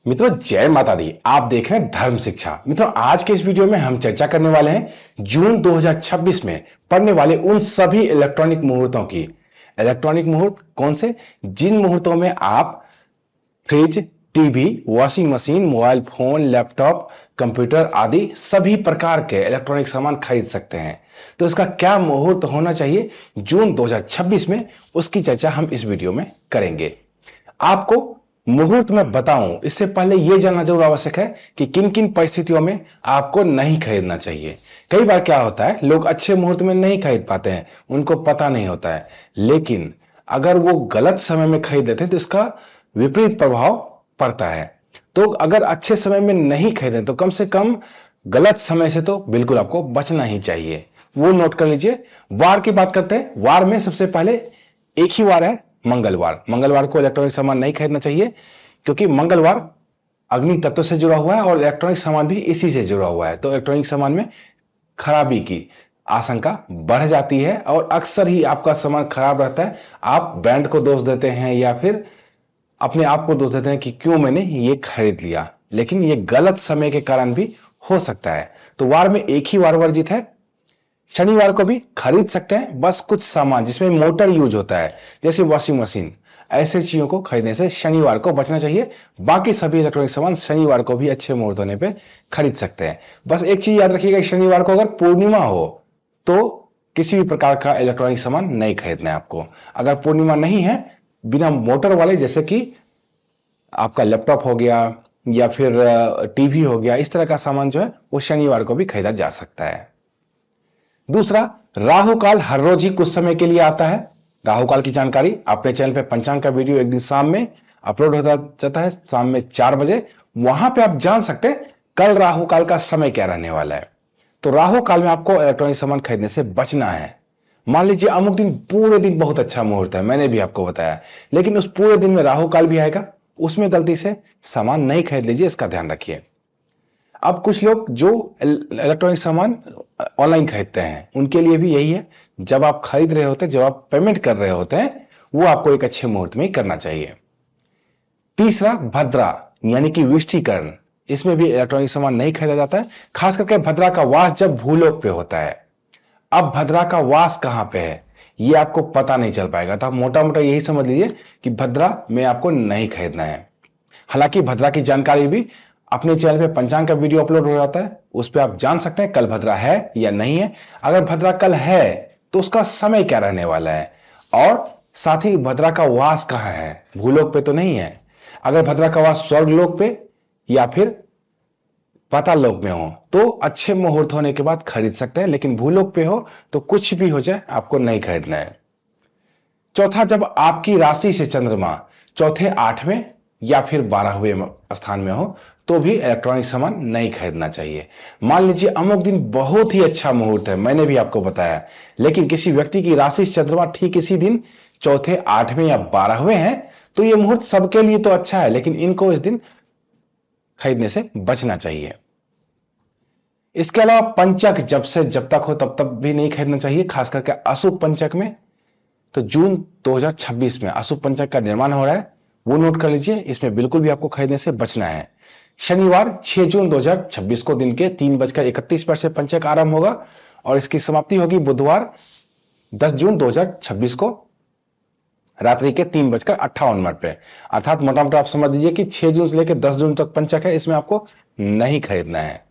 मित्रों, जय माता दी। आप देख रहे हैं धर्म शिक्षा। मित्रों, आज के इस वीडियो में हम चर्चा करने वाले हैं जून 2026 में पड़ने वाले उन सभी इलेक्ट्रॉनिक मुहूर्तों की। इलेक्ट्रॉनिक मुहूर्त कौन से? जिन मुहूर्तों में आप fridge, TV, washing machine, mobile phone, laptop, computer आदि सभी प्रकार के इलेक्ट्रॉनिक सामान खरीद सकते हैं। तो इसका क्या मुहूर्त होना चाहिए जून 2026 में, उसकी चर्चा हम इस वीडियो में करेंगे। आपको मुहूर्त में बताऊं इससे पहले यह जानना जरूर आवश्यक है कि किन किन परिस्थितियों में आपको नहीं खरीदना चाहिए। कई बार क्या होता है, लोग अच्छे मुहूर्त में नहीं खरीद पाते हैं, उनको पता नहीं होता है। लेकिन अगर वो गलत समय में खरीद लेते हैं तो इसका विपरीत प्रभाव पड़ता है। तो अगर अच्छे समय में नहीं खरीदें तो कम से कम गलत समय से तो बिल्कुल आपको बचना ही चाहिए। वो नोट कर लीजिए। वार की बात करते हैं। वार में सबसे पहले एक ही वार है, मंगलवार। मंगलवार को इलेक्ट्रॉनिक सामान नहीं खरीदना चाहिए, क्योंकि मंगलवार अग्नि तत्व से जुड़ा हुआ है और इलेक्ट्रॉनिक सामान भी इसी से जुड़ा हुआ है। तो इलेक्ट्रॉनिक सामान में खराबी की आशंका बढ़ जाती है और अक्सर ही आपका सामान खराब रहता है। आप ब्रांड को दोष देते हैं या फिर अपने आप को दोष देते हैं कि क्यों मैंने ये खरीद लिया, लेकिन ये गलत समय के कारण भी हो सकता है। तो वार में एक ही वार वर्जित है। शनिवार को भी खरीद सकते हैं, बस कुछ सामान जिसमें मोटर यूज होता है जैसे वॉशिंग मशीन, ऐसे चीजों को खरीदने से शनिवार को बचना चाहिए। बाकी सभी इलेक्ट्रॉनिक सामान शनिवार को भी अच्छे मुहूर्त होने पे खरीद सकते हैं। बस एक चीज याद रखिएगा, शनिवार को अगर पूर्णिमा हो तो किसी भी प्रकार का इलेक्ट्रॉनिक सामान नहीं खरीदना है आपको। अगर पूर्णिमा नहीं है, बिना मोटर वाले जैसे कि आपका लैपटॉप हो गया या फिर टीवी हो गया, इस तरह का सामान जो है वो शनिवार को भी खरीदा जा सकता है। दूसरा, राहु काल हर रोज ही कुछ समय के लिए आता है। राहु काल की जानकारी अपने चैनल पे पंचांग का वीडियो एक दिन शाम में अपलोड होता जाता है, शाम में 4 बजे। वहां पे आप जान सकते हैं कल राहु काल का समय क्या रहने वाला है। तो राहु काल में आपको इलेक्ट्रॉनिक सामान खरीदने से बचना है। मान लीजिए अमुक दिन पूरे दिन बहुत अच्छा मुहूर्त है, मैंने भी आपको बताया, लेकिन उस पूरे दिन में राहु काल भी आएगा, उसमें गलती से सामान नहीं खरीद लीजिए, इसका ध्यान रखिए। अब कुछ लोग जो इलेक्ट्रॉनिक सामान ऑनलाइन खरीदते हैं, उनके लिए भी यही है। जब आप खरीद रहे होते हैं, जब आप पेमेंट कर रहे होते हैं, वो आपको एक अच्छे मुहूर्त में ही करना चाहिए। तीसरा, भद्रा यानी कि विष्टिकरण, इसमें भी इलेक्ट्रॉनिक सामान नहीं खरीदा जाता है। खास करके भद्रा का वास जब भूलोक पे होता है। अब भद्रा का वास कहां पे है ये आपको पता नहीं चल पाएगा, तो आप मोटा मोटा यही समझ लीजिए कि भद्रा में आपको नहीं खरीदना है। हालांकि भद्रा की जानकारी भी अपने चैनल पे पंचांग का वीडियो अपलोड हो जाता है, उस पर आप जान सकते हैं कल भद्रा है या नहीं है। अगर भद्रा कल है तो उसका समय क्या रहने वाला है, और साथ ही भद्रा का वास कहां है, भूलोक पे तो नहीं है। अगर भद्रा का वास स्वर्गलोक पे या फिर पाताल लोक में हो तो अच्छे मुहूर्त होने के बाद खरीद सकते हैं, लेकिन भूलोक पे हो तो कुछ भी हो जाए आपको नहीं खरीदना है। चौथा, जब आपकी राशि से चंद्रमा चौथे, 8वें या फिर 12वें स्थान में हो तो भी इलेक्ट्रॉनिक सामान नहीं खरीदना चाहिए। मान लीजिए अमुक दिन बहुत ही अच्छा मुहूर्त है, मैंने भी आपको बताया, लेकिन किसी व्यक्ति की राशि से चंद्रमा ठीक इसी दिन चौथे, 8वें या 12वें है, तो यह मुहूर्त सबके लिए तो अच्छा है, लेकिन इनको इस दिन खरीदने से बचना चाहिए। इसके अलावा पंचक जब से जब तक हो तब तक भी नहीं खरीदना चाहिए, खास करके अशुभ पंचक में। तो जून 2026 में अशुभ पंचक का निर्माण हो रहा है, वो नोट कर लीजिए, इसमें बिल्कुल भी आपको खरीदने से बचना है। शनिवार 6 जून 2026 को दिन के 3:31 से पंचक आरंभ होगा और इसकी समाप्ति होगी बुधवार 10 जून 2026 को रात्रि के 3:58 पे। अर्थात मोटा मोटा आप समझ लीजिए कि 6 जून से लेकर 10 जून तक पंचक है, इसमें आपको नहीं खरीदना है।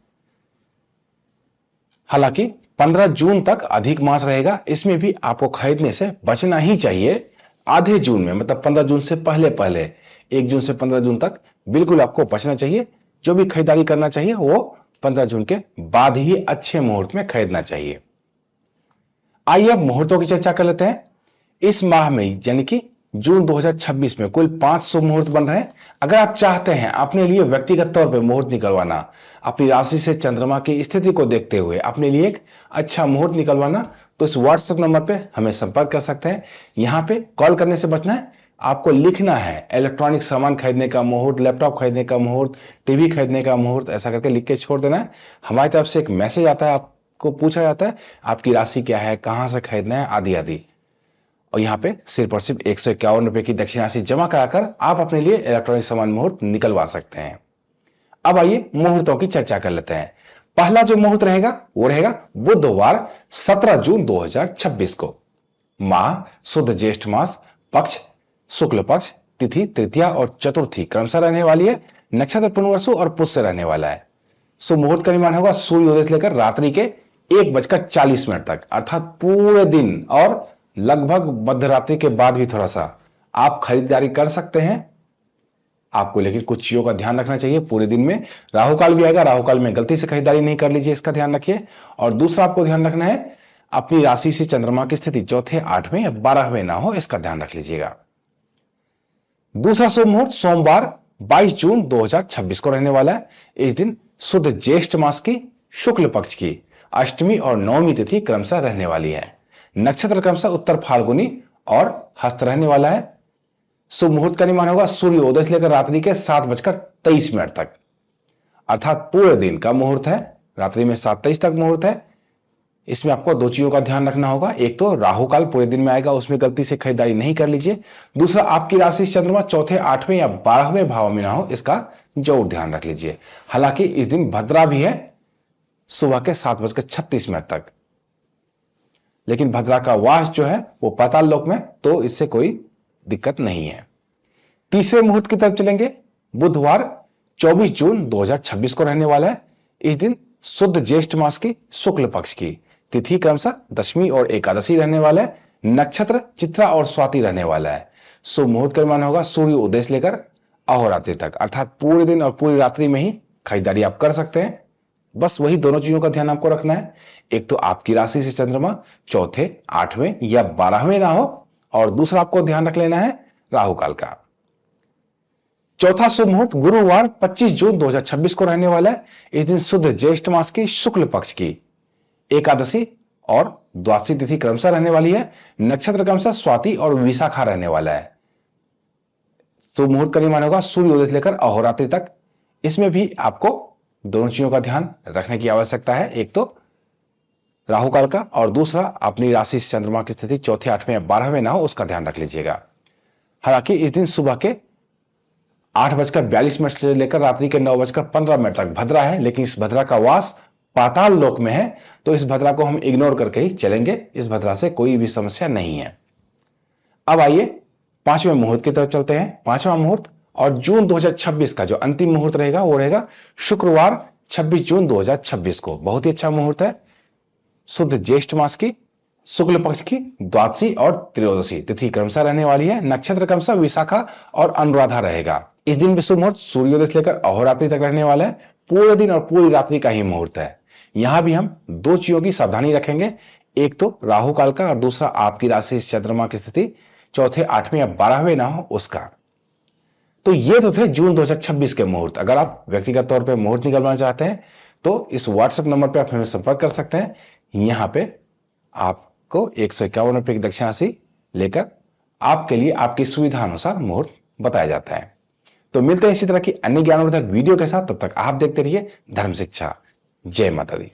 हालांकि 15 जून तक अधिक मास रहेगा, इसमें भी आपको खरीदने से बचना ही चाहिए। आधे जून में, मतलब 15 जून से पहले पहले 1 जून से 15 जून तक बिल्कुल आपको बचना चाहिए। जो भी खरीदारी करना चाहिए वो 15 जून के बाद ही अच्छे मुहूर्त में खरीदना चाहिए। आइए अब मुहूर्तों की चर्चा कर लेते हैं। इस माह में यानी कि जून 2026 में कुल 5 शुभ मुहूर्त बन रहे हैं। अगर आप चाहते हैं अपने लिए व्यक्तिगत तौर पर मुहूर्त निकलवाना, अपनी राशि से चंद्रमा की स्थिति को देखते हुए अपने लिए एक अच्छा मुहूर्त निकलवाना, तो इस व्हाट्सएप नंबर पे हमें संपर्क कर सकते हैं। यहां पे कॉल करने से बचना है, आपको लिखना है इलेक्ट्रॉनिक सामान खरीदने का मुहूर्त, लैपटॉप खरीदने का मुहूर्त, टीवी खरीदने का मुहूर्त, ऐसा करके लिख के छोड़ देना है। हमारी तरफ से एक मैसेज आता है, आपको पूछा जाता है आपकी राशि क्या है, कहां से खरीदना है, आदि आदि। और यहाँ पे सिर्फ और सिर्फ 151 रुपए की दक्षिण राशि जमा कराकर आप अपने लिए इलेक्ट्रॉनिक सामान मुहूर्त निकलवा सकते हैं। अब आइए मुहूर्तों की चर्चा कर लेते हैं। पहला जो मुहूर्त रहेगा वो रहेगा बुधवार 17 जून 2026 को। माह शुद्ध ज्येष्ठ मास, पक्ष शुक्ल पक्ष, तिथि तृतीया और चतुर्थी क्रमशः रहने वाली है। नक्षत्र पुनर्वसु और पुष्य रहने वाला है। शुभ मुहूर्त का निर्माण होगा सूर्योदय से लेकर रात्रि के 1:40 तक, अर्थात पूरे दिन और लगभग मध्यरात्रि के बाद भी थोड़ा सा आप खरीदारी कर सकते हैं। आपको लेकिन कुछ चीजों का ध्यान रखना चाहिए। पूरे दिन में राहु काल भी आएगा, राहु काल में गलती से खरीदारी नहीं कर लीजिए, इसका ध्यान रखिए। और दूसरा आपको ध्यान रखना है अपनी राशि से चंद्रमा की स्थिति चौथे, आठवें या 12वें ना हो, इसका ध्यान रख लीजिएगा। दूसरा शुभ मुहूर्त सोमवार 22 जून 2026 को रहने वाला है। इस दिन शुद्ध ज्येष्ठ मास की शुक्ल पक्ष की अष्टमी और नवमी तिथि क्रमशः रहने वाली है। नक्षत्र क्रमशः उत्तर फाल्गुनी और हस्त रहने वाला है। शुभ मुहूर्त का निर्माण होगा सूर्योदय से लेकर रात्रि के 7:23 तक, अर्थात पूरे दिन का मुहूर्त है। रात्रि में 7:23 तक मुहूर्त है। इसमें आपको दो चीजों का ध्यान रखना होगा। एक तो राहु काल पूरे दिन में आएगा, उसमें गलती से खरीदारी नहीं कर लीजिए। दूसरा आपकी राशि चंद्रमा चौथे, आठवें या 12वें भाव में ना हो, इसका जरूर ध्यान रख लीजिए। हालांकि इस दिन भद्रा भी है सुबह के 7:36 तक, लेकिन भद्रा का वास जो है वो पाताल लोक में, तो इससे कोई दिक्कत नहीं है। तीसरे मुहूर्त की तरफ चलेंगे। बुधवार 24 जून 2026 को रहने वाला है। इस दिन शुद्ध ज्येष्ठ मास की शुक्ल पक्ष की तिथि क्रमशः दशमी और एकादशी रहने वाला है। नक्षत्र चित्रा और स्वाति रहने वाला है। शुभ मुहूर्त का निर्माण होगा सूर्य उदय से लेकर अहोरात्रि तक, अर्थात पूरे दिन और पूरी रात्रि में ही खरीदारी आप कर सकते हैं। बस वही दोनों चीजों का ध्यान आपको रखना है। एक तो आपकी राशि से चंद्रमा चौथे, आठवें या 12वें ना हो, और दूसरा आपको ध्यान रख लेना है राहु काल का। चौथा शुभ मुहूर्त गुरुवार 25 जून 2026 को रहने वाला है। इस दिन शुद्ध ज्येष्ठ मास की शुक्ल पक्ष की एकादशी और द्वादशी तिथि क्रमशः रहने वाली है। नक्षत्र क्रमशः स्वाति और विशाखा रहने वाला है। शुभ मुहूर्त का निर्माण होगा सूर्योदय से लेकर अहोरात्रि तक। इसमें भी आपको दोनों चीजों का ध्यान रखने की आवश्यकता है। एक तो राहु काल का, और दूसरा अपनी राशि से चंद्रमा की स्थिति चौथे, आठवें या 12वें ना हो, उसका ध्यान रख लीजिएगा। हालांकि इस दिन सुबह के 8:42 से लेकर रात्रि के 9:15 तक भद्रा है, लेकिन इस भद्रा का वास पाताल लोक में है, तो इस भद्रा को हम इग्नोर करके ही चलेंगे। इस भद्रा से कोई भी समस्या नहीं है। अब आइए पांचवें मुहूर्त की तरफ चलते हैं। पांचवा मुहूर्त और जून 2026 का जो अंतिम मुहूर्त रहेगा वो रहेगा शुक्रवार 26 जून 2026 को। बहुत ही अच्छा मुहूर्त है। शुद्ध ज्येष्ठ मास की शुक्ल पक्ष की द्वादशी और त्रयोदशी तिथि क्रमशः रहने वाली है। नक्षत्र क्रमशः विशाखा और अनुराधा रहेगा। इस दिन विश्व मुहूर्त सूर्योदय से लेकर अहोरात्रि तक रहने वाला है। पूरे दिन और पूरी रात्रि का ही मुहूर्त है। यहां भी हम दो चीजों की सावधानी रखेंगे। एक तो राहु काल का, और दूसरा आपकी राशि चंद्रमा की स्थिति चौथे, आठवें या 12वें ना हो, उसका। तो ये तो थे जून 2026 के मुहूर्त। अगर आप व्यक्तिगत तौर पे मुहूर्त निकलवाना चाहते हैं तो इस व्हाट्सएप नंबर पे आप हमें संपर्क कर सकते हैं। यहां पे आपको 151 रुपए की दक्षिण राशि लेकर आपके लिए आपकी सुविधा अनुसार मुहूर्त बताया जाता है। तो मिलते हैं इसी तरह की अन्य ज्ञानवर्धक वीडियो के साथ। तब तक आप देखते रहिए धर्म शिक्षा। जय माता दी।